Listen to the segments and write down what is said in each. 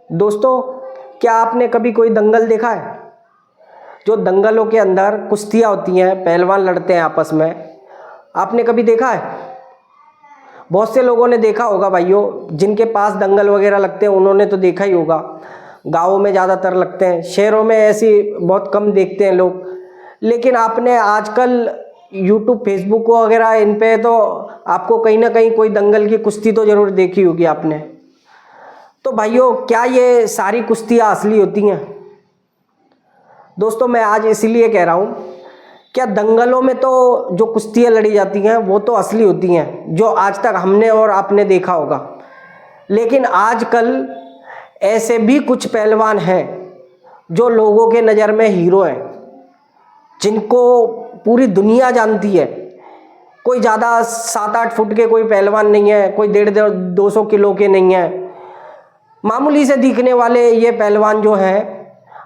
दोस्तों, क्या आपने कभी कोई दंगल देखा है? जो दंगलों के अंदर कुश्तियाँ होती हैं, पहलवान लड़ते हैं आपस में, आपने कभी देखा है? बहुत से लोगों ने देखा होगा भाइयों, जिनके पास दंगल वगैरह लगते हैं उन्होंने तो देखा ही होगा। गाँवों में ज़्यादातर लगते हैं, शहरों में ऐसी बहुत कम देखते हैं लोग। लेकिन आपने आजकल यूट्यूब, फेसबुक वगैरह इन पे तो आपको कहीं ना कहीं कोई दंगल की कुश्ती तो ज़रूर देखी होगी आपने। तो भाइयों, क्या ये सारी कुश्तियाँ असली होती हैं? दोस्तों, मैं आज इसीलिए कह रहा हूँ, क्या दंगलों में तो जो कुश्तियाँ लड़ी जाती हैं वो तो असली होती हैं, जो आज तक हमने और आपने देखा होगा। लेकिन आजकल ऐसे भी कुछ पहलवान हैं जो लोगों के नज़र में हीरो हैं, जिनको पूरी दुनिया जानती है। कोई ज़्यादा 7-8 फुट के कोई पहलवान नहीं है, कोई 150-200 किलो के नहीं है। मामूली से दिखने वाले ये पहलवान जो हैं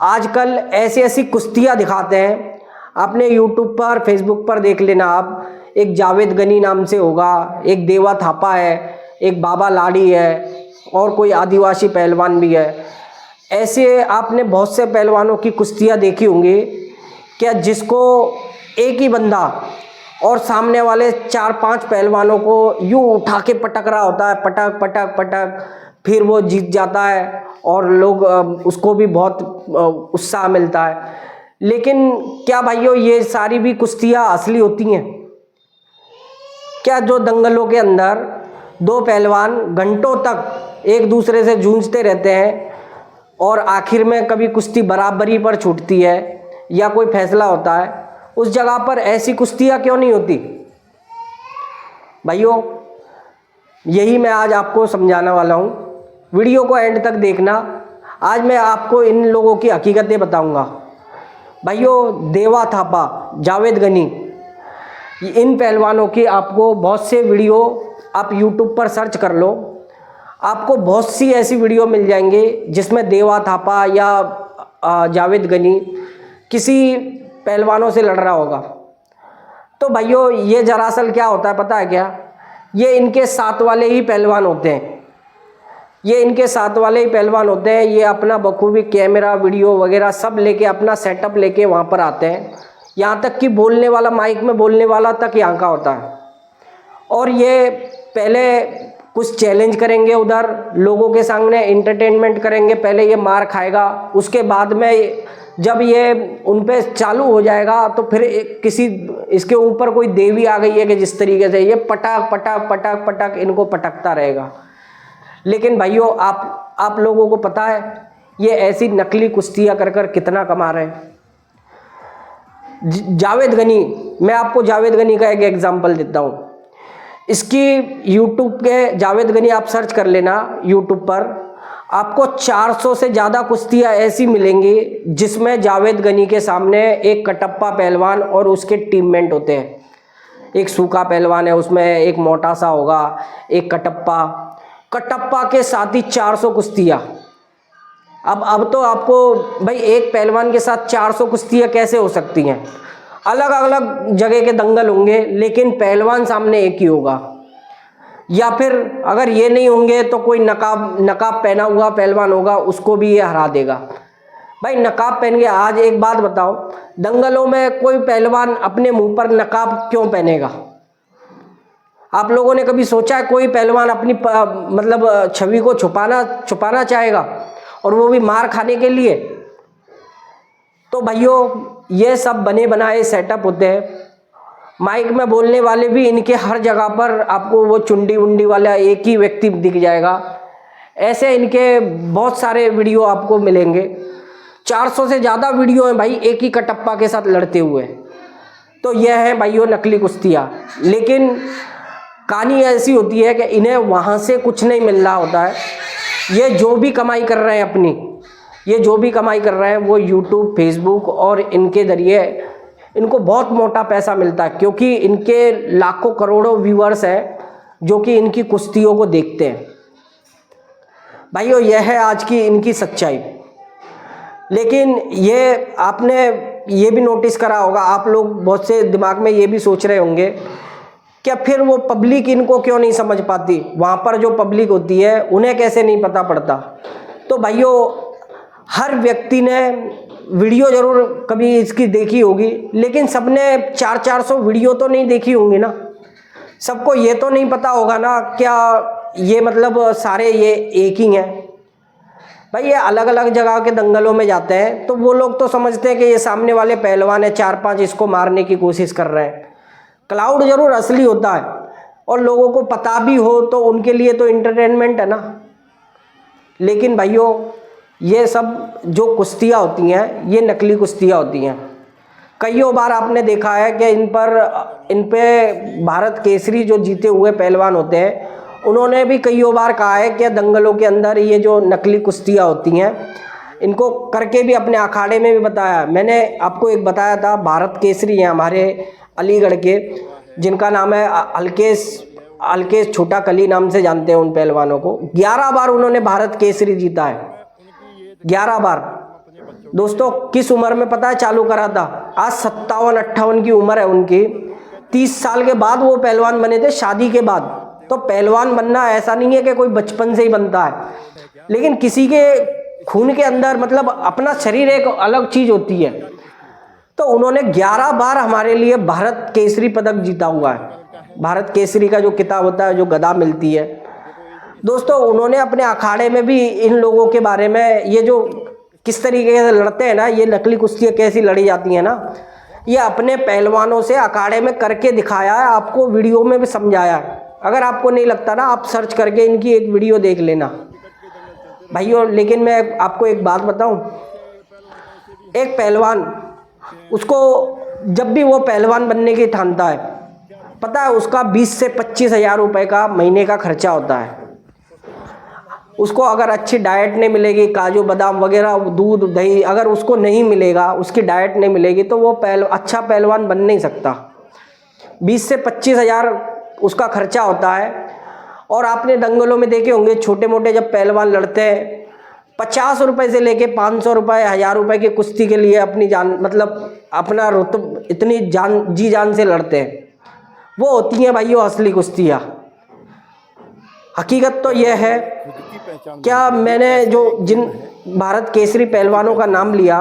आजकल ऐसी ऐसी कुश्तियाँ दिखाते हैं। आपने यूट्यूब पर, फेसबुक पर देख लेना आप, एक जावेद गनी नाम से होगा, एक देवा थापा है, एक बाबा लाड़ी है और कोई आदिवासी पहलवान भी है। ऐसे आपने बहुत से पहलवानों की कुश्तियाँ देखी होंगी, क्या जिसको एक ही बंदा और सामने वाले 4-5 पहलवानों को यूँ उठा के पटक रहा होता है, पटक पटक पटक, फिर वो जीत जाता है और लोग उसको भी बहुत उत्साह मिलता है। लेकिन क्या भाइयों ये सारी भी कुश्तियाँ असली होती हैं? क्या जो दंगलों के अंदर दो पहलवान घंटों तक एक दूसरे से जूझते रहते हैं और आखिर में कभी कुश्ती बराबरी पर छूटती है या कोई फैसला होता है, उस जगह पर ऐसी कुश्तियाँ क्यों नहीं होती? भाइयों, यही मैं आज आपको समझाने वाला हूँ। वीडियो को एंड तक देखना। आज मैं आपको इन लोगों की हकीकतें बताऊंगा। भाइयों, देवा थापा, जावेद गनी, इन पहलवानों की आपको बहुत से वीडियो आप यूट्यूब पर सर्च कर लो, आपको बहुत सी ऐसी वीडियो मिल जाएंगे जिसमें देवा थापा या जावेद गनी किसी पहलवानों से लड़ रहा होगा। तो भाइयों, ये दरअसल क्या होता है पता है क्या? ये इनके साथ वाले ही पहलवान होते हैं। ये अपना बखूबी कैमरा, वीडियो वगैरह सब लेके, अपना सेटअप लेके वहाँ पर आते हैं। यहाँ तक कि बोलने वाला, माइक में बोलने वाला तक यहाँ का होता है। और ये पहले कुछ चैलेंज करेंगे, उधर लोगों के सामने एंटरटेनमेंट करेंगे, पहले ये मार खाएगा, उसके बाद में जब ये उन पे चालू हो जाएगा तो फिर किसी इसके ऊपर कोई देवी आ गई है कि जिस तरीके से ये पटक पटक पटक पटक इनको पटकता रहेगा। लेकिन भाइयों, आप लोगों को पता है ये ऐसी नकली कुश्तियाँ कर कर कितना कमा रहे हैं? जावेद गनी, मैं आपको जावेद गनी का एक एग्जांपल देता हूँ। इसकी यूट्यूब के जावेद गनी आप सर्च कर लेना यूट्यूब पर, आपको 400 से ज़्यादा कुश्तियाँ ऐसी मिलेंगी जिसमें जावेद गनी के सामने एक कटप्पा पहलवान और उसके टीममेट होते हैं। एक सूखा पहलवान है, उसमें एक मोटा सा होगा, एक कटप्पा के साथ ही 400 कुश्तियाँ। अब तो आपको भाई एक पहलवान के साथ 400 कुश्तियाँ कैसे हो सकती हैं? अलग अलग जगह के दंगल होंगे लेकिन पहलवान सामने एक ही होगा। या फिर अगर ये नहीं होंगे तो कोई नकाब पहना हुआ पहलवान होगा, उसको भी ये हरा देगा। भाई नकाब पहन के, आज एक बात बताओ, दंगलों में कोई पहलवान अपने मुंह पर नकाब क्यों पहनेगा? आप लोगों ने कभी सोचा है कोई पहलवान अपनी मतलब छवि को छुपाना चाहेगा, और वो भी मार खाने के लिए? तो भाइयों, ये सब बने बनाए सेटअप होते हैं। माइक में बोलने वाले भी इनके हर जगह पर आपको वो चुंडी उंडी वाला एक ही व्यक्ति दिख जाएगा। ऐसे इनके बहुत सारे वीडियो आपको मिलेंगे। 400 से ज़्यादा वीडियो हैं भाई एक ही कटप्पा के साथ लड़ते हुए। तो यह है भाइयों नकली कुश्तियाँ। लेकिन कहानी ऐसी होती है कि इन्हें वहाँ से कुछ नहीं मिल रहा होता है। ये जो भी कमाई कर रहे हैं वो यूट्यूब, फेसबुक और इनके ज़रिए इनको बहुत मोटा पैसा मिलता है, क्योंकि इनके लाखों करोड़ों व्यूअर्स हैं जो कि इनकी कुश्तियों को देखते हैं। भाइयों, यह है आज की इनकी सच्चाई। लेकिन ये आपने ये भी नोटिस करा होगा, आप लोग बहुत से दिमाग में ये भी सोच रहे होंगे, क्या फिर वो पब्लिक इनको क्यों नहीं समझ पाती? वहाँ पर जो पब्लिक होती है उन्हें कैसे नहीं पता पड़ता? तो भाइयों हर व्यक्ति ने वीडियो जरूर कभी इसकी देखी होगी, लेकिन सबने 400 वीडियो तो नहीं देखी होंगी ना। सबको ये तो नहीं पता होगा ना क्या ये मतलब सारे ये एक ही हैं। भाई ये अलग अलग जगह के दंगलों में जाते हैं तो वो लोग तो समझते हैं कि ये सामने वाले पहलवान है, 4-5 इसको मारने की कोशिश कर रहे हैं। क्राउड जरूर असली होता है और लोगों को पता भी हो तो उनके लिए तो इंटरटेनमेंट है ना। लेकिन भाइयों ये सब जो कुश्तियाँ होती हैं ये नकली कुश्तियाँ होती हैं। कईयों बार आपने देखा है कि इन पे भारत केसरी जो जीते हुए पहलवान होते हैं उन्होंने भी कईयों बार कहा है कि दंगलों के अंदर ये जो नकली कुश्तियाँ होती हैं इनको करके भी अपने अखाड़े में भी बताया। मैंने आपको एक बताया था, भारत केसरी हैं हमारे अलीगढ़ के, जिनका नाम है अलकेश छोटा कली नाम से जानते हैं उन पहलवानों को। 11 बार उन्होंने भारत केसरी जीता है, 11 बार। दोस्तों किस उम्र में पता है चालू करा था? आज 57-58 की उम्र है उनकी। 30 साल के बाद वो पहलवान बने थे, शादी के बाद। तो पहलवान बनना ऐसा नहीं है कि कोई बचपन से ही बनता है, लेकिन किसी के खून के अंदर मतलब अपना शरीर एक अलग चीज होती है। तो उन्होंने 11 बार हमारे लिए भारत केसरी पदक जीता हुआ है। भारत केसरी का जो किताब होता है, जो गदा मिलती है। दोस्तों उन्होंने अपने अखाड़े में भी इन लोगों के बारे में, ये जो किस तरीके से लड़ते हैं ना, ये नकली कुश्तियाँ कैसी लड़ी जाती हैं ना, ये अपने पहलवानों से अखाड़े में करके दिखाया है, आपको वीडियो में भी समझाया है। अगर आपको नहीं लगता ना, आप सर्च करके इनकी एक वीडियो देख लेना भाइयों। लेकिन मैं आपको एक बात बताऊं, एक पहलवान, उसको जब भी वो पहलवान बनने की ठानता है, पता है उसका 20 से 25 हज़ार रुपये का महीने का खर्चा होता है। उसको अगर अच्छी डाइट नहीं मिलेगी, काजू बादाम वगैरह, दूध दही अगर उसको नहीं मिलेगा, उसकी डाइट नहीं मिलेगी, तो वो अच्छा पहलवान बन नहीं सकता। 20 से 25 हज़ार उसका खर्चा होता है। और आपने दंगलों में देखे होंगे छोटे मोटे जब पहलवान लड़ते हैं, 50 रुपये से लेके 500 रुपये, 1000 रुपये की कुश्ती के लिए अपनी जान, मतलब अपना रुतब इतनी जी जान से लड़ते हैं। वो होती हैं भाइयों असली कुश्तियाँ। हकीकत तो यह है, क्या मैंने जो जिन भारत केसरी पहलवानों का नाम लिया,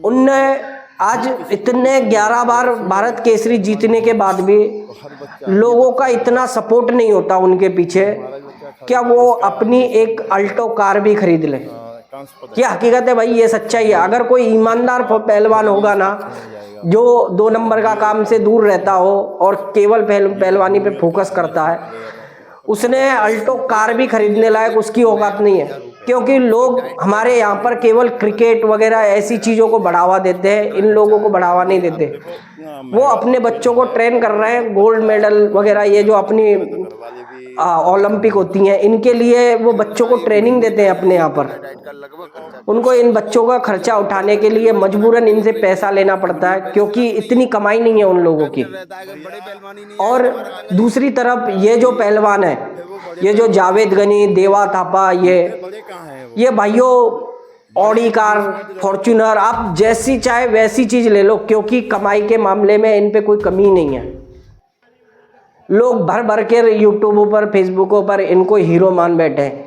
उनने आज इतने 11 बार भारत केसरी जीतने के बाद भी लोगों का इतना सपोर्ट नहीं होता उनके पीछे, क्या वो अपनी एक अल्टो कार भी खरीद ले। ये हकीकत है भाई, ये सच्चाई है। अगर कोई ईमानदार पहलवान होगा ना, जो 2 नंबर का काम से दूर रहता हो और केवल पहलवानी पे फोकस करता है, उसने अल्टो कार भी खरीदने लायक उसकी औकात नहीं है। क्योंकि लोग हमारे यहाँ पर केवल क्रिकेट वगैरह ऐसी चीज़ों को बढ़ावा देते हैं, इन लोगों को बढ़ावा नहीं देते। वो अपने बच्चों को ट्रेन कर रहे हैं, गोल्ड मेडल वगैरह, ये जो अपनी ओलंपिक होती हैं, इनके लिए वो बच्चों को ट्रेनिंग देते हैं अपने यहाँ पर। उनको इन बच्चों का खर्चा उठाने के लिए मजबूरन इनसे पैसा लेना पड़ता है, क्योंकि इतनी कमाई नहीं है उन लोगों की। और दूसरी तरफ ये जो पहलवान है, ये जो जावेद गनी, देवा थापा, ये भाइयों ऑडी कार, फॉर्च्यूनर, आप जैसी चाहे वैसी चीज़ ले लो, क्योंकि कमाई के मामले में इन पे कोई कमी नहीं है। लोग भर भर के यूट्यूब पर, फेसबुकों पर इनको हीरो मान बैठे हैं।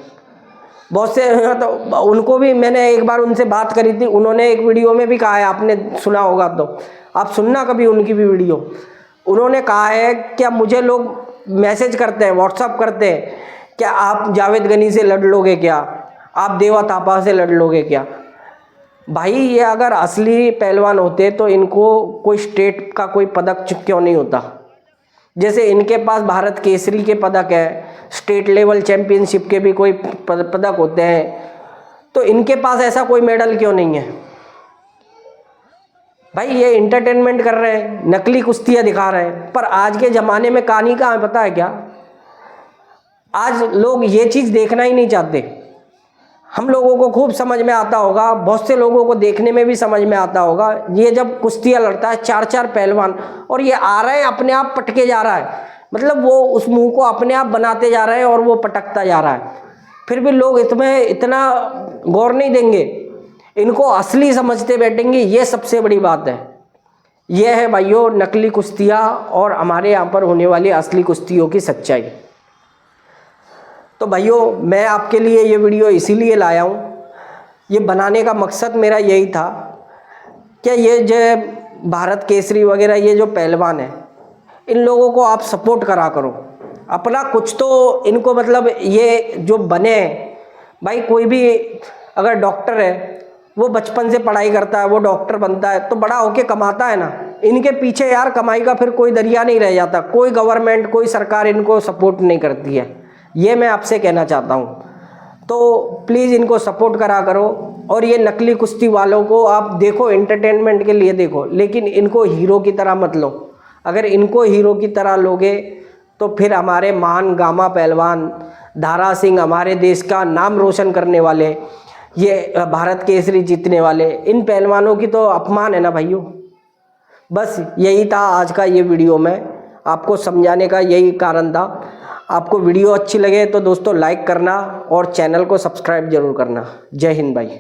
बहुत से तो उनको भी मैंने एक बार उनसे बात करी थी, उन्होंने एक वीडियो में भी कहा है, आपने सुना होगा तो आप सुनना कभी उनकी भी वीडियो। उन्होंने कहा है क्या मुझे लोग मैसेज करते हैं, व्हाट्सअप करते हैं, क्या आप जावेद गनी से लड़ लोगे क्या, आप देवा थापा से लड़ लोगे क्या। भाई ये अगर असली पहलवान होते तो इनको कोई स्टेट का कोई पदक क्यों नहीं होता। जैसे इनके पास भारत केसरी के पदक है, स्टेट लेवल चैंपियनशिप के भी कोई पदक होते हैं, तो इनके पास ऐसा कोई मेडल क्यों नहीं है। भाई ये इंटरटेनमेंट कर रहे हैं, नकली कुश्तियाँ दिखा रहे हैं, पर आज के ज़माने में कहानी कहाँ है पता है क्या? आज लोग ये चीज़ देखना ही नहीं चाहते। हम लोगों को खूब समझ में आता होगा, बहुत से लोगों को देखने में भी समझ में आता होगा, ये जब कुश्तियाँ लड़ता है 4-4 पहलवान और ये आ रहे हैं अपने आप पटके जा रहा है, मतलब वो उस मुंह को अपने आप बनाते जा रहे हैं और वो पटकता जा रहा है, फिर भी लोग इसमें इतना गौर नहीं देंगे, इनको असली समझते बैठेंगे। ये सबसे बड़ी बात है। यह है भाइयों नकली कुश्तियाँ और हमारे यहाँ पर होने वाली असली कुश्तियों की सच्चाई। तो भाइयों मैं आपके लिए ये वीडियो इसीलिए लाया हूँ, ये बनाने का मकसद मेरा यही था कि ये जो भारत केसरी वगैरह ये जो पहलवान है, इन लोगों को आप सपोर्ट करा करो, अपना कुछ तो इनको मतलब ये जो बने भाई, कोई भी अगर डॉक्टर है वो बचपन से पढ़ाई करता है, वो डॉक्टर बनता है तो बड़ा होके कमाता है ना, इनके पीछे यार कमाई का फिर कोई दरिया नहीं रह जाता, कोई गवर्नमेंट कोई सरकार इनको सपोर्ट नहीं करती है, ये मैं आपसे कहना चाहता हूँ। तो प्लीज़ इनको सपोर्ट करा करो। और ये नकली कुश्ती वालों को आप देखो, एंटरटेनमेंट के लिए देखो, लेकिन इनको हीरो की तरह मत लो। अगर इनको हीरो की तरह लोगे तो फिर हमारे महान गामा पहलवान दारा सिंह, हमारे देश का नाम रोशन करने वाले, ये भारत केसरी जीतने वाले, इन पहलवानों की तो अपमान है ना भाइयों। बस यही था आज का ये वीडियो में आपको समझाने का यही कारण था। आपको वीडियो अच्छी लगे तो दोस्तों लाइक करना और चैनल को सब्सक्राइब जरूर करना। जय हिंद भाई।